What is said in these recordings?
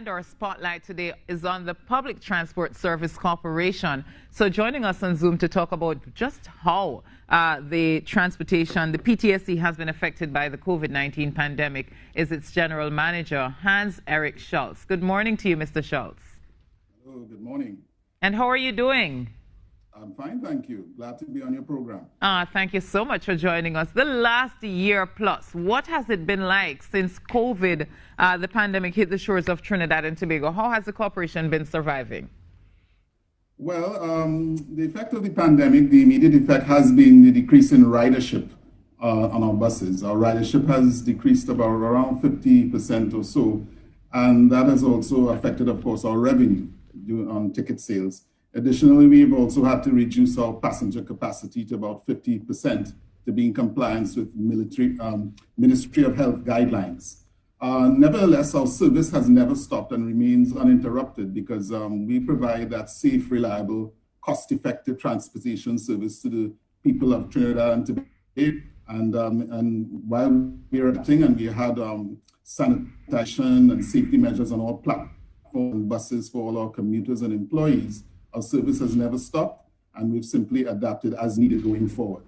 And our spotlight today is on the Public Transport Service Corporation. So joining us on Zoom to talk about just how the PTSC has been affected by the COVID-19 pandemic is its General Manager, Hans-Eric Schultz. Good morning to you, Mr. Schultz. Hello, good morning. And how are you doing? I'm fine, thank you. Glad to be on your program. Thank you so much for joining us. The last year plus, what has it been like since COVID, the pandemic hit the shores of Trinidad and Tobago? How has the corporation been surviving? Well, the effect of the pandemic, the immediate effect has been the decrease in ridership on our buses. Our ridership has decreased about around 50% or so, and that has also affected, of course, our revenue on ticket sales. Additionally, we've also had to reduce our passenger capacity to about 50% to be in compliance with Ministry of Health guidelines. Nevertheless, our service has never stopped and remains uninterrupted because we provide that safe, reliable, cost-effective transportation service to the people of Trinidad and Tobago. And while we're acting and we had sanitation and safety measures on all platform buses for all our commuters and employees, our service has never stopped, and we've simply adapted as needed going forward.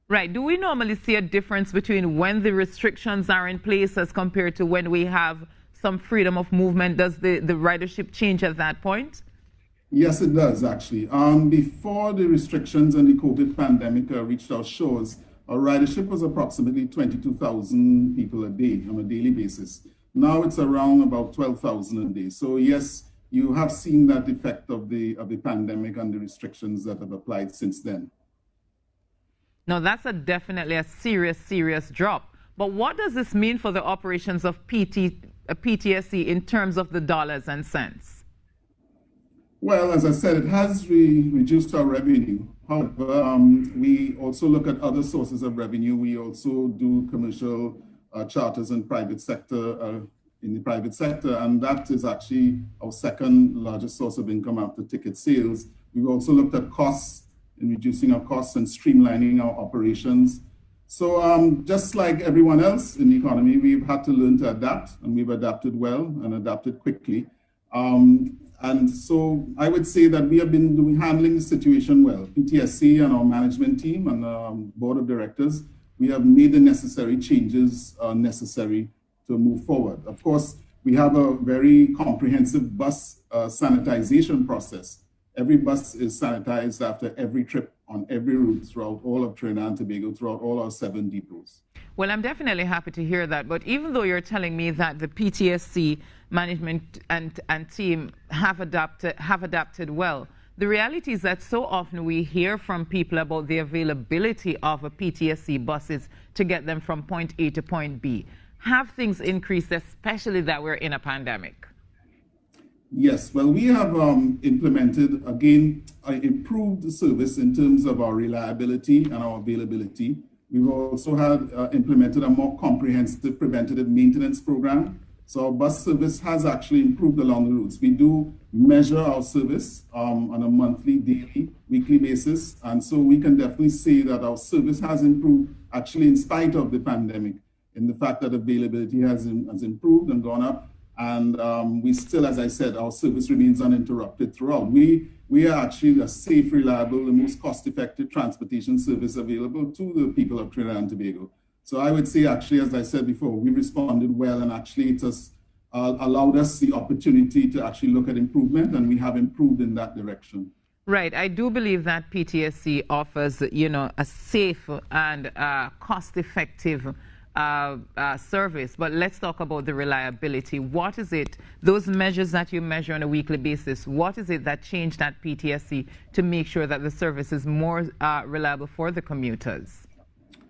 Right. Do we normally see a difference between when the restrictions are in place as compared to when we have some freedom of movement? Does the ridership change at that point? Yes, it does, actually. Before the restrictions and the COVID pandemic reached our shores, our ridership was approximately 22,000 people a day on a daily basis. Now it's around about 12,000 a day. So yes, you have seen that effect of the pandemic and the restrictions that have applied since then. No, that's definitely a serious drop. But what does this mean for the operations of PTSC in terms of the dollars and cents? Well, as I said, it has reduced our revenue. However, we also look at other sources of revenue. We also do commercial charters and private sector in the private sector, and that is actually our second largest source of income after ticket sales. We've also looked at costs and reducing our costs and streamlining our operations. So just like everyone else in the economy, we've had to learn to adapt, and we've adapted well and adapted quickly. And so I would say that we have been handling the situation well. PTSC and our management team and board of directors, we have made the necessary changes necessary to move forward. Of course, we have a very comprehensive bus sanitization process. Every bus is sanitized after every trip on every route throughout all of Trinidad and Tobago, throughout all our 7 depots. Well, I'm definitely happy to hear that. But even though you're telling me that the PTSC management and team have adapted well, the reality is that so often we hear from people about the availability of a PTSC buses to get them from point A to point B. Have things increased, especially that we're in a pandemic? Yes, well, we have implemented, again, improved service in terms of our reliability and our availability. We've also had implemented a more comprehensive preventative maintenance program. So our bus service has actually improved along the routes. We do measure our service on a monthly, daily, weekly basis. And so we can definitely say that our service has improved, actually, in spite of the pandemic, in the fact that availability has improved and gone up. And we still, as I said, our service remains uninterrupted throughout. We are actually a safe, reliable, the most cost-effective transportation service available to the people of Trinidad and Tobago. So I would say, actually, as I said before, we responded well, and actually it has allowed us the opportunity to actually look at improvement, and we have improved in that direction. Right. I do believe that PTSC offers, a safe and cost-effective service, but let's talk about the reliability. What is it, those measures that you measure on a weekly basis, what is it that changed at PTSC to make sure that the service is more reliable for the commuters?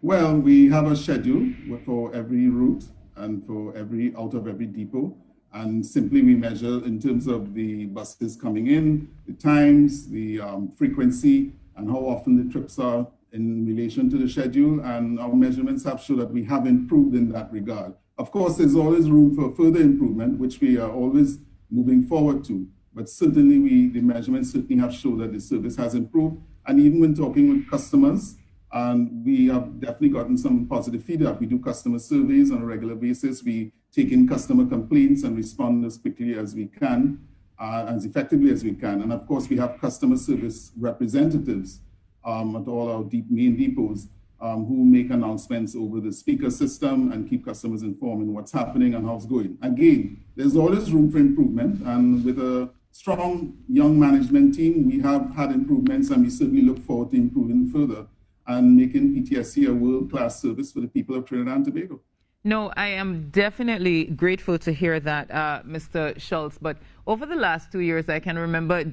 Well, we have a schedule for every route and for out of every depot, and simply we measure in terms of the buses coming in, the times, the frequency, and how often the trips are in relation to the schedule, and our measurements have shown that we have improved in that regard. Of course, there's always room for further improvement, which we are always moving forward to, but certainly the measurements certainly have shown that the service has improved, and even when talking with customers, and we have definitely gotten some positive feedback. We do customer surveys on a regular basis. We take in customer complaints and respond as quickly as we can, as effectively as we can. And of course, we have customer service representatives at all our main depots who make announcements over the speaker system and keep customers informed in what's happening and how it's going. Again, there's always room for improvement, and with a strong young management team, we have had improvements, and we certainly look forward to improving further and making PTSC a world-class service for the people of Trinidad and Tobago. No, I am definitely grateful to hear that, Mr. Schultz. But over the last 2 years, I can remember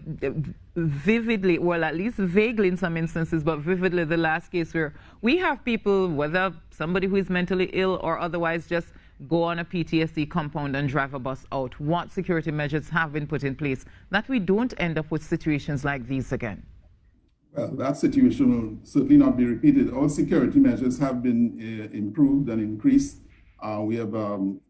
vividly, well, at least vaguely in some instances, but vividly the last case where we have people, whether somebody who is mentally ill or otherwise, just go on a PTSD compound and drive a bus out. What security measures have been put in place that we don't end up with situations like these again? Well, that situation will certainly not be repeated. All security measures have been improved and increased. We have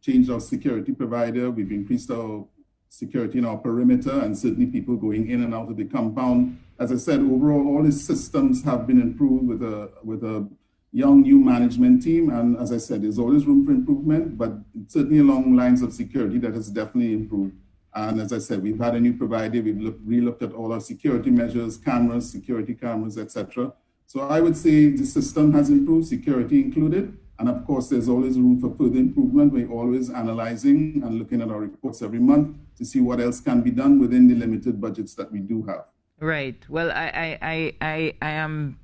changed our security provider. We've increased our security in our perimeter, and certainly people going in and out of the compound. As I said, overall, all the systems have been improved with a young new management team. And as I said, there's always room for improvement, but certainly along lines of security that has definitely improved. And as I said, we've had a new provider. We've re-looked at all our security measures, cameras, security cameras, etc. So I would say the system has improved, security included. And of course, there's always room for further improvement. We're always analyzing and looking at our reports every month to see what else can be done within the limited budgets that we do have. Right. Well, I am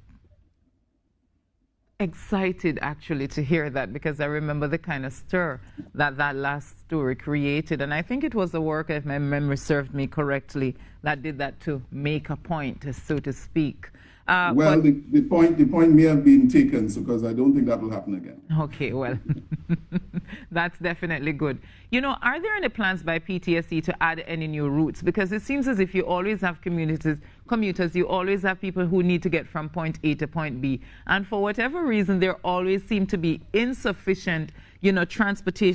excited actually to hear that, because I remember the kind of stir that last story created. And I think it was the work, if my memory served me correctly, that did that to make a point, so to speak. Well, the point may have been taken, because I don't think that will happen again. Okay, well, that's definitely good. You know, are there any plans by PTSC to add any new routes? Because it seems as if you always have commuters, you always have people who need to get from point A to point B. And for whatever reason, there always seem to be insufficient, you know,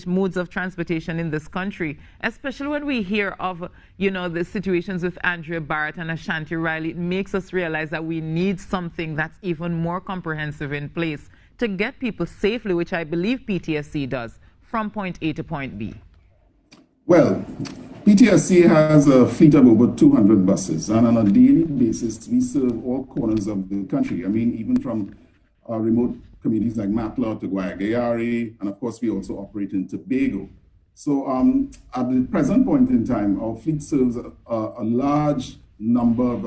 modes of transportation in this country, especially when we hear of, you know, the situations with Andrea Barrett and Ashanti Riley. It makes us realize that we need something that's even more comprehensive in place to get people safely, which I believe PTSC does, from point A to point B. Well, PTSC has a fleet of over 200 buses, and on a daily basis, we serve all corners of the country. I mean, even from remote communities like Matla to Guayagayari, and of course, we also operate in Tobago. So at the present point in time, our fleet serves a large number of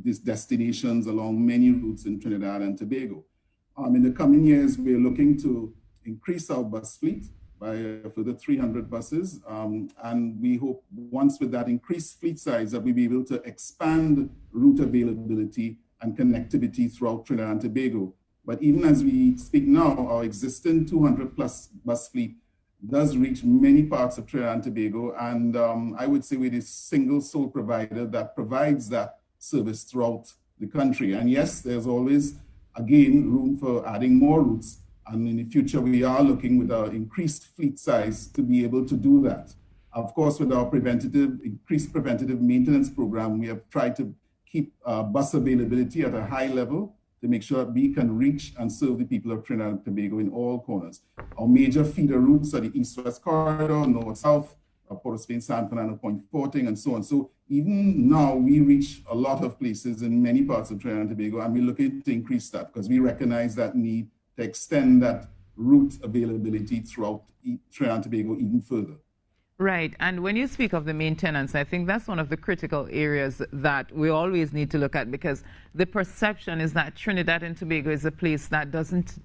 these destinations along many routes in Trinidad and Tobago. In the coming years, we're looking to increase our bus fleet by a further 300 buses. And we hope once with that increased fleet size that we'll be able to expand route availability and connectivity throughout Trinidad and Tobago. But even as we speak now, our existing 200 plus bus fleet does reach many parts of Trinidad and Tobago. And I would say we're the single sole provider that provides that service throughout the country. And yes, there's always, again, room for adding more routes. And in the future, we are looking with our increased fleet size to be able to do that. Of course, with our increased preventative maintenance program, we have tried to keep bus availability at a high level to make sure that we can reach and serve the people of Trinidad and Tobago in all corners. Our major feeder routes are the East-West Corridor, North-South, Port of Spain, San Fernando, Point Forting, and so on. So even now, we reach a lot of places in many parts of Trinidad and Tobago, and we're looking to increase that because we recognize that need to extend that route availability throughout Trinidad and Tobago even further. Right. And when you speak of the maintenance, I think that's one of the critical areas that we always need to look at, because the perception is that Trinidad and Tobago is a place that doesn't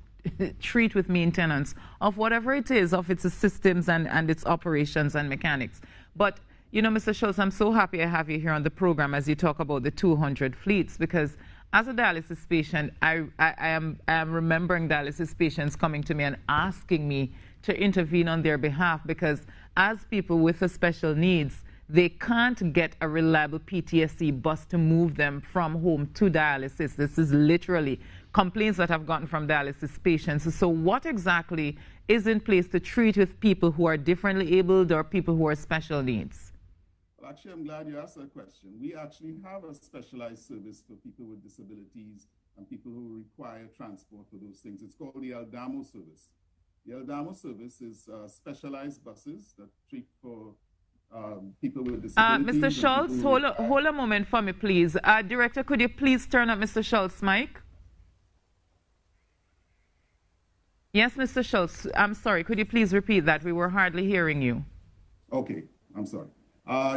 treat with maintenance of whatever it is, of its systems and its operations and mechanics. But, you know, Mr. Schultz, I'm so happy I have you here on the program as you talk about the 200 fleets, because as a dialysis patient, I am remembering dialysis patients coming to me and asking me to intervene on their behalf, because as people with special needs, they can't get a reliable PTSC bus to move them from home to dialysis. This is literally complaints that I've gotten from dialysis patients. So what exactly is in place to treat with people who are differently abled or people who are special needs? Well, actually, I'm glad you asked that question. We actually have a specialized service for people with disabilities and people who require transport for those things. It's called the Aldamo service. The Eldamo service is specialized buses that treat for people with Mr. disabilities and people Schultz, who hold a moment for me, please. Director, could you please turn up Mr. Schultz's mic? Yes, Mr. Schultz, I'm sorry. Could you please repeat that? We were hardly hearing you. Okay, I'm sorry.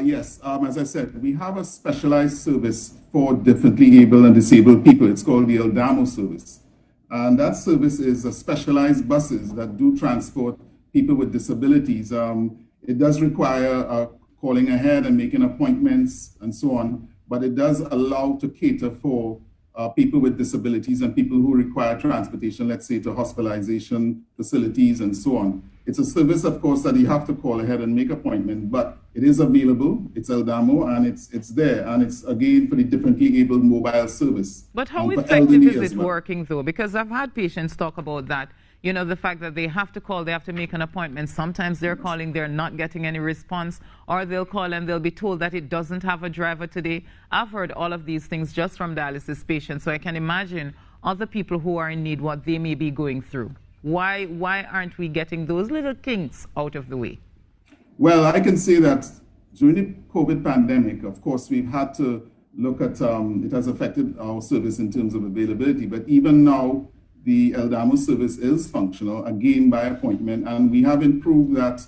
Yes, as I said, we have a specialized service for differently able and disabled people. It's called the Eldamo service. And that service is a specialized buses that do transport people with disabilities. It does require calling ahead and making appointments and so on, but it does allow to cater for people with disabilities and people who require transportation, let's say to hospitalization facilities and so on. It's a service, of course, that you have to call ahead and make appointment, but it is available. It's Eldamo, and it's there, and it's again for the differently abled mobile service. But how effective is it working, though? Because I've had patients talk about that. You know, the fact that they have to call, they have to make an appointment. Sometimes they're calling, they're not getting any response, or they'll call and they'll be told that it doesn't have a driver today. I've heard all of these things just from dialysis patients, so I can imagine other people who are in need, what they may be going through. Why aren't we getting those little kinks out of the way? Well, I can say that during the COVID pandemic, of course, we've had to look at, it has affected our service in terms of availability, but even now, the Eldamo service is functional, again, by appointment, and we have improved that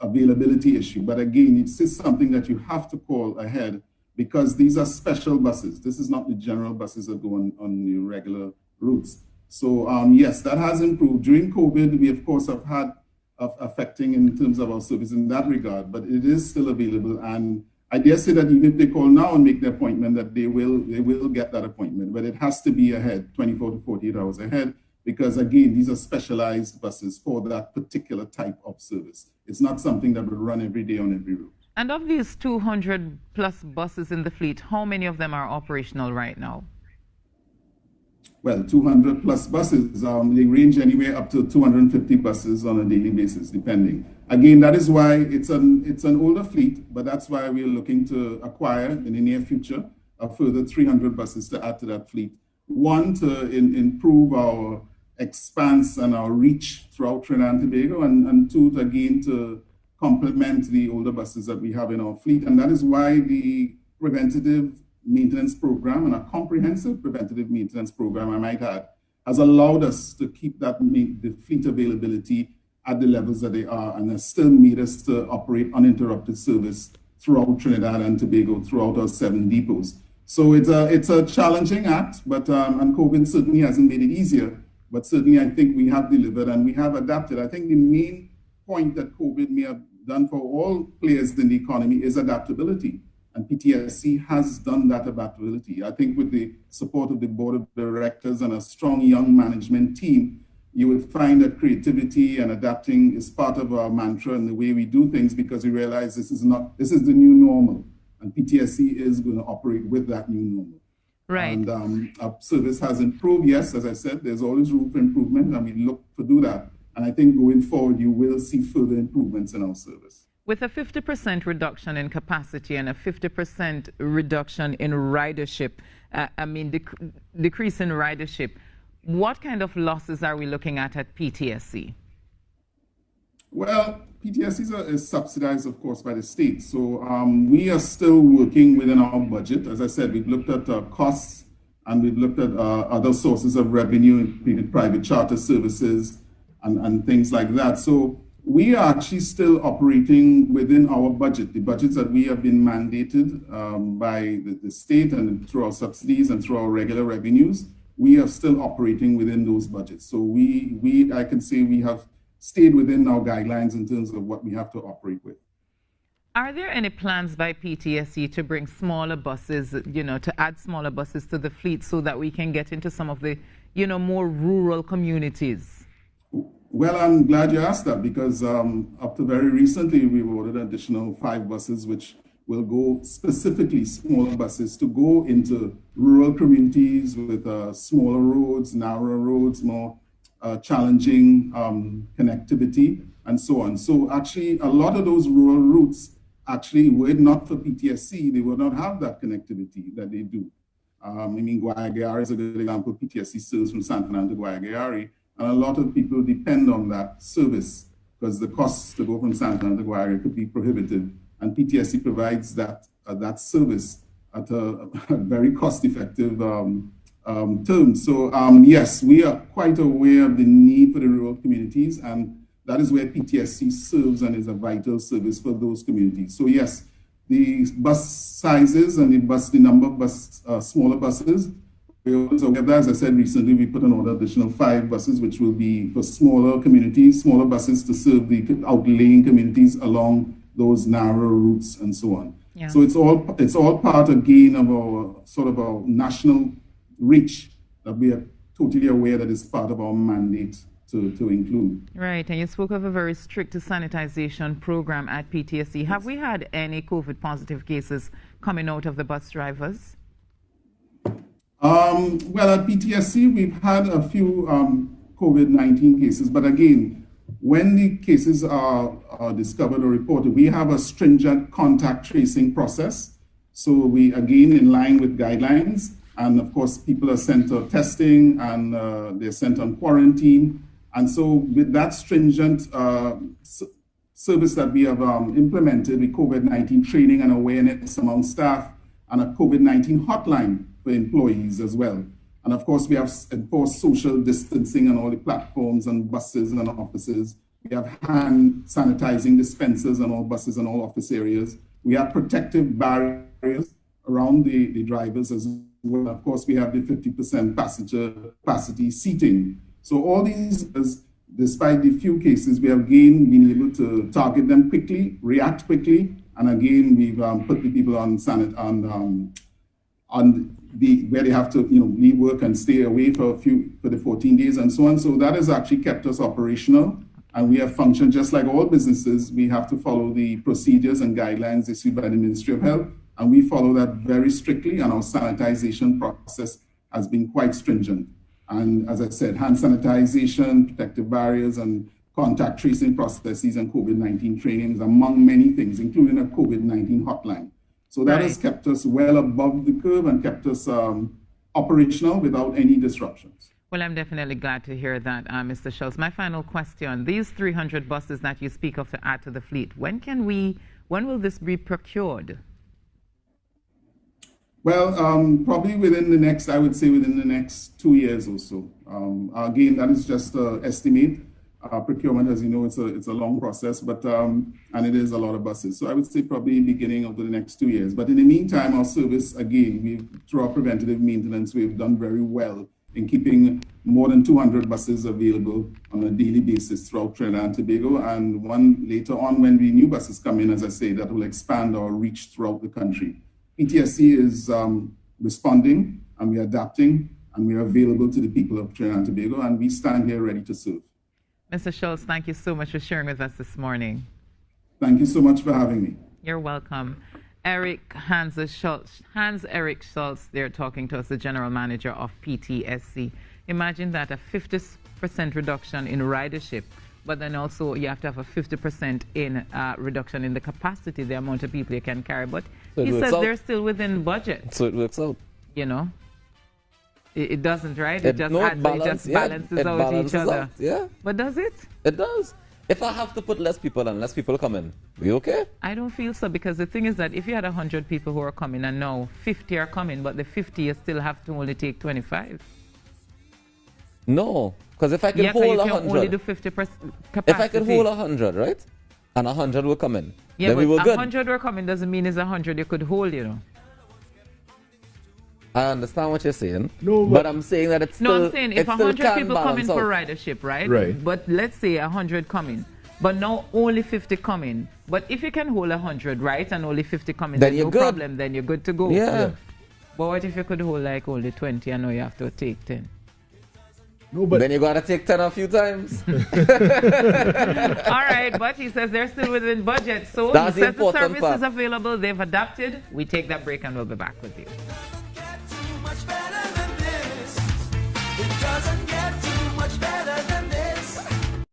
availability issue. But again, it's just something that you have to call ahead because these are special buses. This is not the general buses that go on the regular routes. So yes, that has improved. During COVID, we of course have had affecting in terms of our service in that regard, but it is still available. And I dare say that even if they call now and make the appointment, that they will get that appointment, but it has to be ahead, 24 to 48 hours ahead, because again, these are specialized buses for that particular type of service. It's not something that will run every day on every route. And of these 200 plus buses in the fleet, how many of them are operational right now? Well, 200 plus buses, they range anywhere up to 250 buses on a daily basis, depending. Again, that is why it's an older fleet, but that's why we're looking to acquire in the near future a further 300 buses to add to that fleet. One, to improve our expanse and our reach throughout Trinidad and Tobago, and two, again, to complement the older buses that we have in our fleet. And that is why the preventative maintenance program, and a comprehensive preventative maintenance program, I might add, has allowed us to keep the fleet availability at the levels that they are, and has still made us to operate uninterrupted service throughout Trinidad and Tobago, throughout our 7 depots. So it's a challenging act, but and COVID certainly hasn't made it easier, but certainly I think we have delivered and we have adapted. I think the main point that COVID may have done for all players in the economy is adaptability. And PTSC has done that adaptability. I think with the support of the board of directors and a strong young management team, you will find that creativity and adapting is part of our mantra and the way we do things, because we realize this is the new normal. And PTSC is going to operate with that new normal. Right. And our service has improved. Yes, as I said, there's always room for improvement, and we look to do that. And I think going forward, you will see further improvements in our service. With a 50% reduction in capacity and a 50% reduction in ridership, decrease in ridership, what kind of losses are we looking at PTSC? Well, PTSC is subsidized, of course, by the state. So we are still working within our budget. As I said, we've looked at costs, and we've looked at other sources of revenue, including private charter services and things like that. So we are actually still operating within our budget, the budgets that we have been mandated by the state and through our subsidies and through our regular revenues. We are still operating within those budgets. So I can say we have stayed within our guidelines in terms of what we have to operate with. Are there any plans by PTSC to bring smaller buses, to add smaller buses to the fleet so that we can get into some of the, more rural communities? Well, I'm glad you asked that, because up to very recently, we've ordered an additional 5 buses, which will go specifically smaller buses to go into rural communities with smaller roads, narrower roads, more challenging connectivity, and so on. So actually, a lot of those rural routes, actually, were it not for PTSC, they would not have that connectivity that they do. Guayagari is a good example. PTSC serves from San Fernando to Guayagari. And a lot of people depend on that service because the costs to go from Santa Ana to Guaire could be prohibitive. And PTSC provides that service at a very cost-effective term. So yes, we are quite aware of the need for the rural communities, and that is where PTSC serves and is a vital service for those communities. So yes, the bus sizes and the number of smaller buses. So as I said recently, we put on order additional 5 buses, which will be for smaller communities, smaller buses to serve the outlying communities along those narrow routes and so on. Yeah. So it's all part again of our sort of our national reach that we are totally aware that is part of our mandate to include. Right, and you spoke of a very strict sanitization program at PTSC. Have we had any COVID positive cases coming out of the bus drivers? Well, at PTSC, we've had a few COVID-19 cases, but again, when the cases are discovered or reported, we have a stringent contact tracing process. So we, again, in line with guidelines, and of course, people are sent to testing and they're sent on quarantine. And so with that stringent service that we have implemented with COVID-19 training and awareness among staff and a COVID-19 hotline for employees as well. And of course, we have enforced social distancing on all the platforms and buses and offices. We have hand sanitizing dispensers on all buses and all office areas. We have protective barriers around the drivers as well. Of course, we have the 50% passenger capacity seating. So all these, despite the few cases, we have again been able to target them quickly, react quickly, and again, we've put the people on where they have to, leave work and stay away for the 14 days and so on. So that has actually kept us operational, and we have functioned just like all businesses. We have to follow the procedures and guidelines issued by the Ministry of Health, and we follow that very strictly, and our sanitization process has been quite stringent. And as I said, hand sanitization, protective barriers, and contact tracing processes and COVID-19 trainings, among many things, including a COVID-19 hotline. So that has kept us well above the curve and kept us operational without any disruptions. Well, I'm definitely glad to hear that, Mr. Schultz. My final question, these 300 buses that you speak of to add to the fleet, when will this be procured? Well, probably within the next, I would say within the next 2 years or so. Again, that is just an estimate. Procurement, as you know, it's a long process, but and it is a lot of buses. So I would say probably beginning of the next 2 years. But in the meantime, our service, again, through our preventative maintenance, we've done very well in keeping more than 200 buses available on a daily basis throughout Trinidad and Tobago. And one later on, when the new buses come in, as I say, that will expand our reach throughout the country. PTSC is responding, and we are adapting, and we are available to the people of Trinidad and Tobago, and we stand here ready to serve. Mr. Schultz, thank you so much for sharing with us this morning. Thank you so much for having me. You're welcome. Hans-Eric Schultz, they're talking to us, the general manager of PTSC. Imagine that, a 50% reduction in ridership, but then also you have to have a 50% in reduction in the capacity, the amount of people you can carry. But so he says they're still within budget. So it works out. It doesn't, right? It just balances out each other. Yeah. But does it? It does. If I have to put less people and less people come in, we okay? I don't feel so, because the thing is that if you had 100 people who are coming and now 50 are coming, but the 50 you still have to only take 25. No, because if I can hold 100, only do 50% capacity. If I can hold 100, right, and 100 will come in, then we were good. 100 will come in doesn't mean it's 100 you could hold, I understand what you're saying, but I'm saying that it's still... No, I'm saying if 100 people come in for ridership, right? But let's say 100 come in, but now only 50 come in. But if you can hold 100, right, and only 50 come in, then no problem, then you're good to go. Yeah. But what if you could hold like only 20 and now you have to take 10? No, but then you gotta take 10 a few times. All right, but he says they're still within budget. So he says the service is available, they've adapted. We take that break and we'll be back with you.